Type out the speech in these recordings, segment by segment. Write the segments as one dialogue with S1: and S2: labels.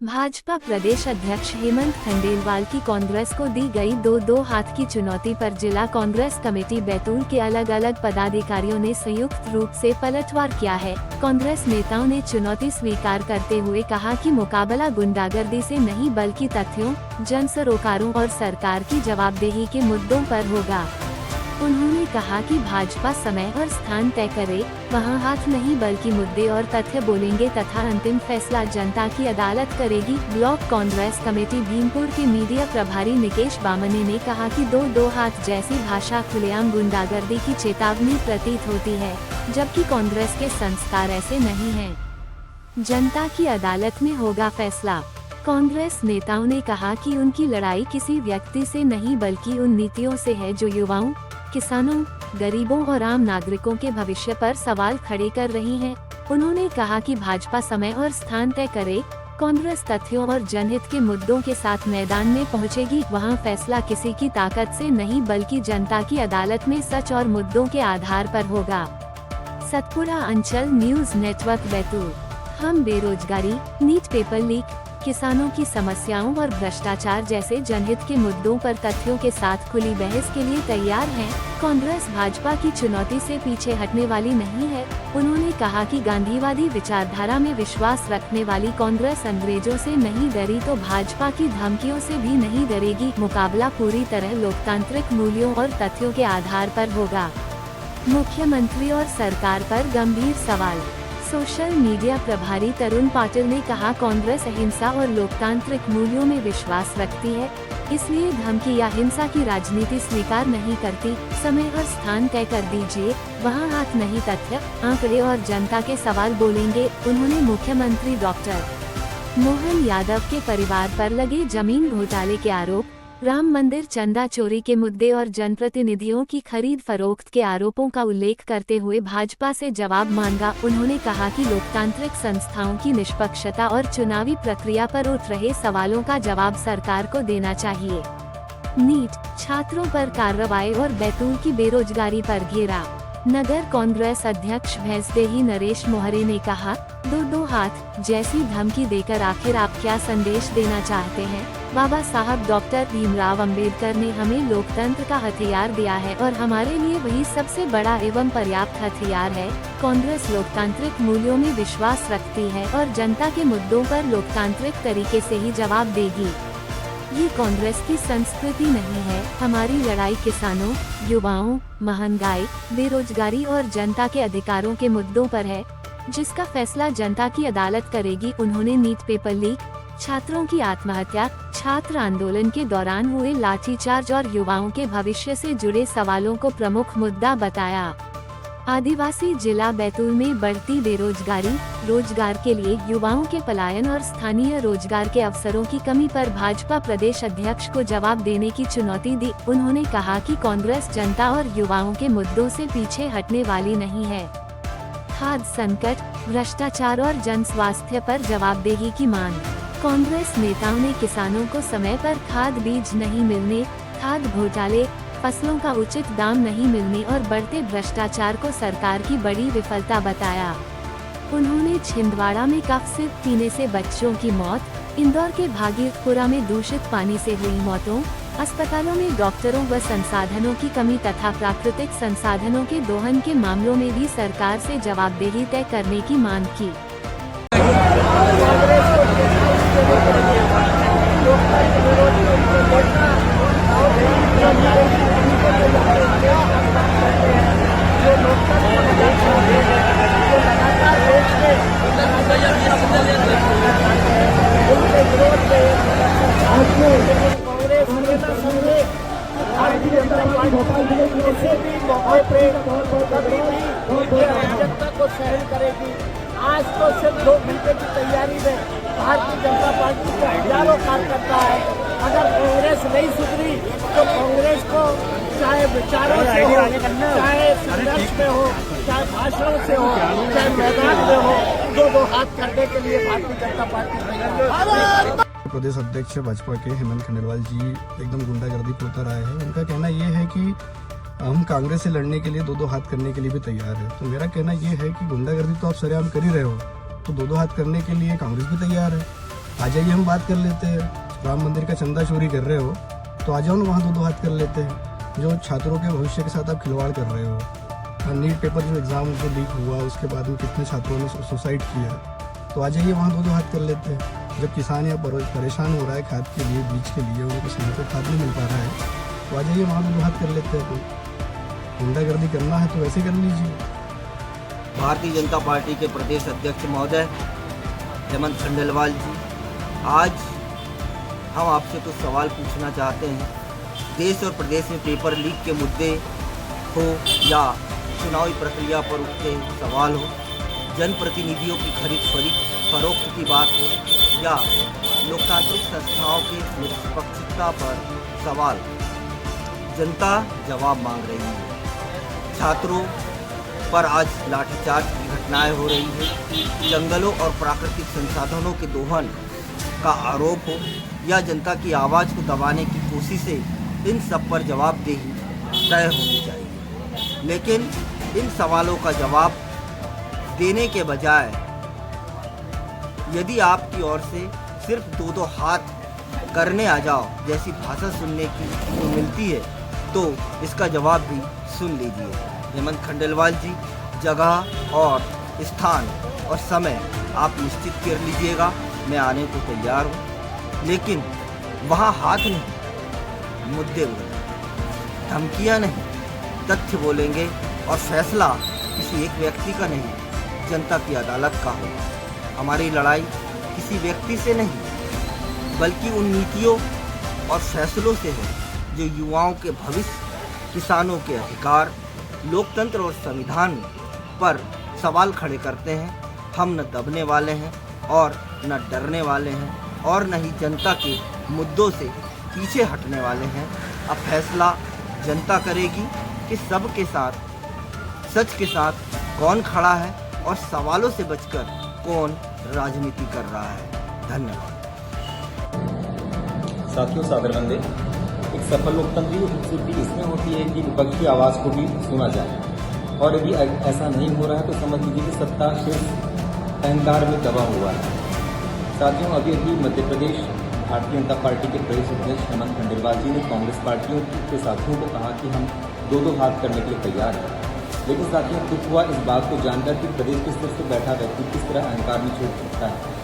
S1: भाजपा प्रदेश अध्यक्ष हेमंत खंडेलवाल की कांग्रेस को दी गई दो हाथ की चुनौती पर जिला कांग्रेस कमेटी बैतूल के अलग अलग पदाधिकारियों ने संयुक्त रूप से पलटवार किया है। कांग्रेस नेताओं ने चुनौती स्वीकार करते हुए कहा कि मुकाबला गुंडागर्दी से नहीं बल्कि तथ्यों, जन सरोकारों और सरकार की जवाबदेही के मुद्दों पर होगा। उन्होंने कहा कि भाजपा समय और स्थान तय करे, वहां हाथ नहीं बल्कि मुद्दे और तथ्य बोलेंगे तथा अंतिम फैसला जनता की अदालत करेगी। ब्लॉक कांग्रेस कमेटी भीमपुर के मीडिया प्रभारी निकेश बामने ने कहा कि दो हाथ जैसी भाषा खुलेआम गुंडागर्दी की चेतावनी प्रतीत होती है, जबकि कांग्रेस के संस्कार ऐसे नहीं हैं। जनता की अदालत में होगा फैसला। कांग्रेस नेताओं ने कहा कि उनकी लड़ाई किसी व्यक्ति से नहीं बल्कि उन नीतियों से है जो युवाओं, किसानों, गरीबों और आम नागरिकों के भविष्य पर सवाल खड़े कर रही है। उन्होंने कहा कि भाजपा समय और स्थान तय करे, कांग्रेस तथ्यों और जनहित के मुद्दों के साथ मैदान में पहुंचेगी। वहां फैसला किसी की ताकत से नहीं बल्कि जनता की अदालत में सच और मुद्दों के आधार पर होगा। सतपुरा अंचल न्यूज नेटवर्क बैतूल। हम बेरोजगारी, नीट पेपर लीक, किसानों की समस्याओं और भ्रष्टाचार जैसे जनहित के मुद्दों पर तथ्यों के साथ खुली बहस के लिए तैयार हैं। कांग्रेस भाजपा की चुनौती से पीछे हटने वाली नहीं है। उन्होंने कहा कि गांधीवादी विचारधारा में विश्वास रखने वाली कांग्रेस अंग्रेजों से नहीं डरी तो भाजपा की धमकियों से भी नहीं डरेगी। मुकाबला पूरी तरह लोकतांत्रिक मूल्यों और तथ्यों के आधार पर होगा। मुख्यमंत्री और सरकार पर गंभीर सवाल। सोशल मीडिया प्रभारी तरुण पाटिल ने कहा, कांग्रेस अहिंसा और लोकतांत्रिक मूल्यों में विश्वास रखती है, इसलिए धमकी या हिंसा की राजनीति स्वीकार नहीं करती। समय और स्थान तय कर दीजिए, वहां हाथ नहीं तथ्य, आंकड़े और जनता के सवाल बोलेंगे। उन्होंने मुख्यमंत्री डॉक्टर मोहन यादव के परिवार पर लगे जमीन घोटाले के आरोप, राम मंदिर चंदा चोरी के मुद्दे और जनप्रतिनिधियों की खरीद फरोख्त के आरोपों का उल्लेख करते हुए भाजपा से जवाब मांगा। उन्होंने कहा कि लोकतांत्रिक संस्थाओं की निष्पक्षता और चुनावी प्रक्रिया पर उठ रहे सवालों का जवाब सरकार को देना चाहिए। नीट, छात्रों पर कार्रवाई और बैतूल की बेरोजगारी पर घेरा। नगर कांग्रेस अध्यक्ष भैंसदेही नरेश मोहरे ने कहा, दो हाथ जैसी धमकी देकर आखिर आप क्या संदेश देना चाहते हैं? बाबा साहब डॉक्टर भीमराव अंबेडकर ने हमें लोकतंत्र का हथियार दिया है और हमारे लिए वही सबसे बड़ा एवं पर्याप्त हथियार है। कांग्रेस लोकतांत्रिक मूल्यों में विश्वास रखती है और जनता के मुद्दों पर लोकतांत्रिक तरीके से ही जवाब देगी। ये कांग्रेस की संस्कृति नहीं है। हमारी लड़ाई किसानों, युवाओं, महंगाई, बेरोजगारी और जनता के अधिकारों के मुद्दों पर है, जिसका फैसला जनता की अदालत करेगी। उन्होंने नीट पेपर लीक, छात्रों की आत्महत्या, छात्र आंदोलन के दौरान हुए लाठीचार्ज और युवाओं के भविष्य से जुड़े सवालों को प्रमुख मुद्दा बताया। आदिवासी जिला बैतूल में बढ़ती बेरोजगारी, रोजगार के लिए युवाओं के पलायन और स्थानीय रोजगार के अवसरों की कमी पर भाजपा प्रदेश अध्यक्ष को जवाब देने की चुनौती दी। उन्होंने कहा कि कांग्रेस जनता और युवाओं के मुद्दों से पीछे हटने वाली नहीं है। खाद्य संकट, भ्रष्टाचार और जन स्वास्थ्य पर जवाबदेही की मांग। कांग्रेस नेताओं ने किसानों को समय पर खाद बीज नहीं मिलने, खाद घोटाले, फसलों का उचित दाम नहीं मिलने और बढ़ते भ्रष्टाचार को सरकार की बड़ी विफलता बताया। उन्होंने छिंदवाड़ा में कफ सिर्फ पीने से बच्चों की मौत, इंदौर के भागीरथपुरा में दूषित पानी से हुई मौतों, अस्पतालों में डॉक्टरों व संसाधनों की कमी तथा प्राकृतिक संसाधनों के दोहन के मामलों में भी सरकार से जवाबदेही तय करने की मांग की।
S2: भारतीय जनता पार्टी किसी भी मौके पे कभी भी जनता को सहन करेगी। आज तो सिर्फ 2 घंटे की तैयारी में भारतीय जनता पार्टी के हजारों कार्यकर्ता है। अगर कांग्रेस नहीं सुधरी तो कांग्रेस को चाहे विचारों से हो, चाहे संघर्ष में हो, चाहे भाषणों से हो, चाहे मैदान में हो, दो हाथ करने के लिए भारतीय जनता पार्टी
S3: प्रदेश अध्यक्ष भाजपा के हेमंत खंडेलवाल जी एकदम गुंडागर्दी पर उतर आए हैं। उनका कहना ये है कि हम कांग्रेस से लड़ने के लिए दो हाथ करने के लिए भी तैयार है। तो मेरा कहना ये है कि गुंडागर्दी तो आप सरेआम कर ही रहे हो, तो दो हाथ करने के लिए कांग्रेस भी तैयार है। आ जाइए, हम बात कर लेते हैं। राम मंदिर का चंदा चोरी कर रहे हो तो आ जाओ ना, वहाँ 2-2 हाथ कर लेते हैं। जो छात्रों के भविष्य के साथ आप खिलवाड़ कर रहे हो, नीट पेपर जो एग्ज़ाम जो लीक हुआ उसके बाद में कितने छात्रों ने सुसाइड किया, तो आ जाइए वहाँ 2-2 हाथ कर लेते हैं। जब किसान या परेशान हो रहा है खाद के लिए, बीज के लिए, उनको समय पर खाद नहीं मिल पा रहा है, तो आ जाइए वहाँ 2-2 हाथ कर लेते हैं। तो गुंडागर्दी करना है तो वैसे कर लीजिए।
S4: भारतीय जनता पार्टी के प्रदेश अध्यक्ष महोदय हेमंत खंडेलवाल जी, आज हम आपसे कुछ सवाल पूछना चाहते हैं। देश और प्रदेश में पेपर लीक के मुद्दे हो या चुनावी प्रक्रिया पर उठते सवाल हो, जनप्रतिनिधियों की खरीद फरोख्त की बात हो या लोकतांत्रिक संस्थाओं की निष्पक्षता पर सवाल, जनता जवाब मांग रही है। छात्रों पर आज लाठीचार्ज की घटनाएं हो रही है, जंगलों और प्राकृतिक संसाधनों के दोहन का आरोप हो या जनता की आवाज़ को दबाने की कोशिशें, इन सब पर जवाबदेही तय होनी चाहिए। लेकिन इन सवालों का जवाब देने के बजाय यदि आपकी ओर से सिर्फ 2-2 हाथ करने आ जाओ जैसी भाषा सुनने की तो मिलती है, तो इसका जवाब भी सुन लीजिए। हेमंत खंडेलवाल जी, जगह और स्थान और समय आप निश्चित कर लीजिएगा, मैं आने को तैयार हूँ, लेकिन वहाँ हाथ नहीं, मुद्दे बोलेंगे, धमकियाँ नहीं, तथ्य बोलेंगे और फैसला किसी एक व्यक्ति का नहीं, जनता की अदालत का हो। हमारी लड़ाई किसी व्यक्ति से नहीं बल्कि उन नीतियों और फैसलों से है जो युवाओं के भविष्य, किसानों के अधिकार, लोकतंत्र और संविधान पर सवाल खड़े करते हैं। हम न दबने वाले हैं और न डरने वाले हैं और न ही जनता के मुद्दों से पीछे हटने वाले हैं। अब फैसला जनता करेगी कि सबके साथ, सच के साथ कौन खड़ा है और सवालों से बचकर कौन राजनीति कर रहा है। धन्यवाद।
S5: साथियों, सादर बंदे, एक सफल लोकतंत्र की खूबसूरती इसमें होती है कि विपक्ष की आवाज़ को भी सुना जाए, और यदि ऐसा नहीं हो रहा है तो समझ लीजिए कि सत्ता शीर्ष अहंकार में दबा हुआ है। साथियों, अभी मध्य प्रदेश भारतीय जनता पार्टी के प्रदेश अध्यक्ष हेमंत खंडेलवाल जी ने कांग्रेस पार्टियों के साथियों को कहा कि हम 2-2 हाथ करने के लिए तैयार हैं। लेकिन साथियों, दुख हुआ इस बात को जानकर कि प्रदेश के स्तर से बैठा व्यक्ति किस तरह अहंकार में छूट सकता है।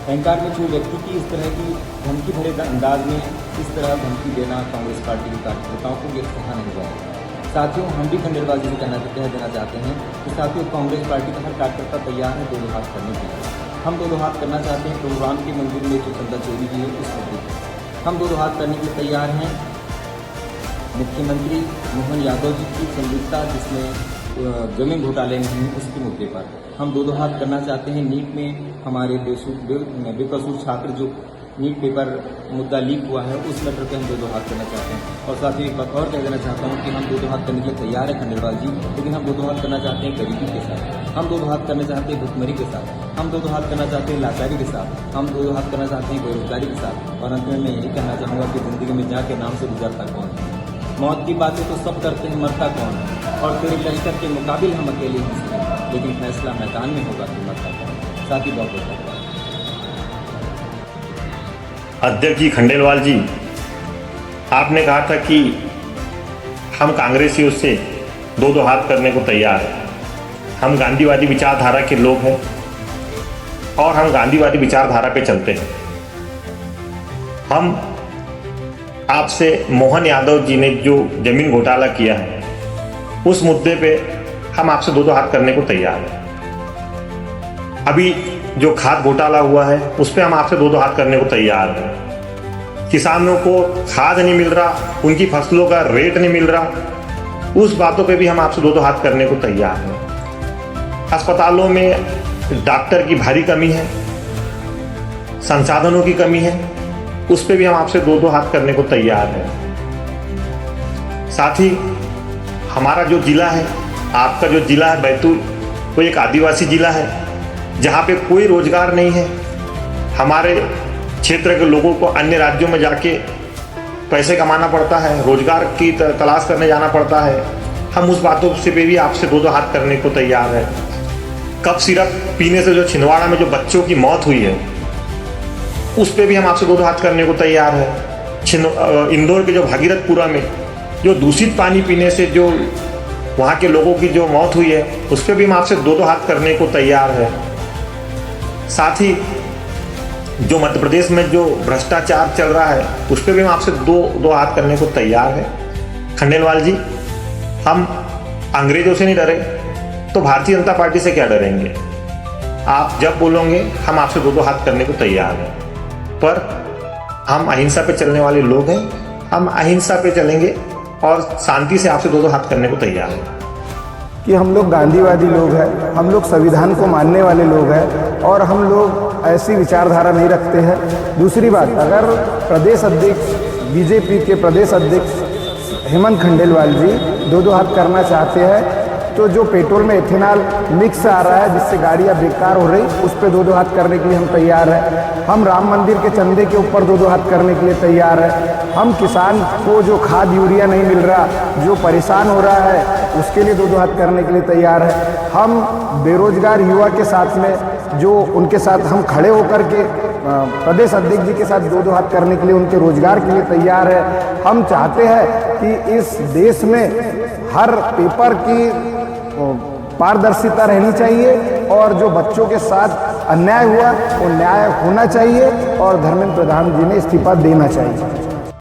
S5: अहंकार में छूट व्यक्ति की इस तरह की धमकी भरे अंदाज में इस तरह धमकी देना कांग्रेस पार्टी के कार्यकर्ताओं को ये सहा नहीं जाएगा। साथियों, हम भी खंडेलवाल जी से कह देना चाहते हैं कि साथियों, कांग्रेस पार्टी का हर कार्यकर्ता तैयार है 2-2 हाथ करने के लिए। हम 2-2 हाथ करना चाहते हैं प्रोग्राम के मंदिर में जो चंदा चोरी हुई है उस मुद्दे पर हम 2-2 हाथ करने के लिए तैयार हैं। मुख्यमंत्री मोहन यादव जी की संलिप्तता जिसमें जमीन घोटाले में हुई उसके मुद्दे पर हम 2-2 हाथ करना चाहते हैं। नीट में हमारे बेकसूर छात्र जो नीट पेपर मुद्दा लीक हुआ है उस मैटर पे हम 2-2 हाथ करना चाहते हैं। और साथ ही एक बात और कह देना चाहता हूँ कि हम 2-2 हाथ करने के लिए तैयार है खंडेलवाल जी, लेकिन हम 2-2 हाथ करना चाहते हैं गरीबी के साथ, हम 2-2 हाथ करना चाहते हैं भुखमरी के साथ, हम 2-2 हाथ करना चाहते हैं लाचारी के साथ, हम 2-2 हाथ करना चाहते हैं बेरोजगारी के साथ। और अंत में मैं यही कहना चाहूँगा कि ज़िंदगी में जाके नाम से गुजरता कौन है, मौत की बातें तो सब करते हैं, मरता कौन है। और तेरे लश्कर के मुकाबिल हम अकेले ही, लेकिन फैसला मैदान में होगा कि मरता कौन। साथ ही बहुत बहुत
S6: अध्यक्ष जी खंडेलवाल जी, आपने कहा था कि हम कांग्रेसियों से 2-2 हाथ करने को तैयार हैं। हम गांधीवादी विचारधारा के लोग हैं और हम गांधीवादी विचारधारा पे चलते हैं। हम आपसे मोहन यादव जी ने जो जमीन घोटाला किया है उस मुद्दे पे हम आपसे 2-2 हाथ करने को तैयार हैं। अभी जो खाद घोटाला हुआ है उस पे हम आपसे 2-2 हाथ करने को तैयार हैं। किसानों को खाद नहीं मिल रहा, उनकी फसलों का रेट नहीं मिल रहा, उस बातों पे भी हम आपसे 2-2 हाथ करने को तैयार हैं। अस्पतालों में डॉक्टर की भारी कमी है, संसाधनों की कमी है, उस पे भी हम आपसे 2-2 हाथ करने को तैयार हैं। साथ ही हमारा जो जिला है, आपका जो जिला है बैतूल, वो एक आदिवासी जिला है जहाँ पे कोई रोजगार नहीं है। हमारे क्षेत्र के लोगों को अन्य राज्यों में जाके पैसे कमाना पड़ता है, रोजगार की तलाश करने जाना पड़ता है। हम उस बातों से भी आपसे 2-2 हाथ करने को तैयार है। कप सिरप पीने से जो छिंदवाड़ा में जो बच्चों की मौत हुई है उस पर भी हम आपसे 2-2 हाथ करने को तैयार है। इंदौर के जो भागीरथपुरा में जो दूषित पानी पीने से जो वहाँ के लोगों की जो मौत हुई है, उस पर भी हम आपसे 2-2 हाथ करने को तैयार है। साथ ही जो मध्य प्रदेश में जो भ्रष्टाचार चल रहा है, उस पर भी हम आपसे 2-2 हाथ करने को तैयार है। खंडेलवाल जी, हम अंग्रेजों से नहीं डरे तो भारतीय जनता पार्टी से क्या डरेंगे? आप जब बोलोगे हम आपसे 2-2 हाथ करने को तैयार हैं, पर हम अहिंसा पे चलने वाले लोग हैं। हम अहिंसा पे चलेंगे और शांति से आपसे 2-2 हाथ करने को तैयार हैं।
S7: कि हम लोग गांधीवादी लोग हैं, हम लोग संविधान को मानने वाले लोग हैं और हम लोग ऐसी विचारधारा नहीं रखते हैं। दूसरी बात, अगर प्रदेश अध्यक्ष बीजेपी के प्रदेश अध्यक्ष हेमंत खंडेलवाल जी 2-2 हाथ करना चाहते हैं तो जो पेट्रोल में इथेनॉल मिक्स आ रहा है जिससे गाड़ियाँ बेकार हो रही, उस पर 2-2 हाथ करने के लिए हम तैयार हैं। हम राम मंदिर के चंदे के ऊपर 2-2 हाथ करने के लिए तैयार हैं। हम किसान को जो खाद यूरिया नहीं मिल रहा, जो परेशान हो रहा है, उसके लिए 2-2 हाथ करने के लिए तैयार है। हम बेरोजगार युवा के साथ में जो उनके साथ हम खड़े होकर के प्रदेश अध्यक्ष जी के साथ 2-2 हाथ करने के लिए उनके रोजगार के लिए तैयार है। हम चाहते हैं कि इस देश में हर पेपर की पारदर्शिता रहनी चाहिए और जो बच्चों के साथ अन्याय हुआ वो न्याय होना चाहिए और धर्मेंद्र प्रधान जी ने इस्तीफा देना चाहिए।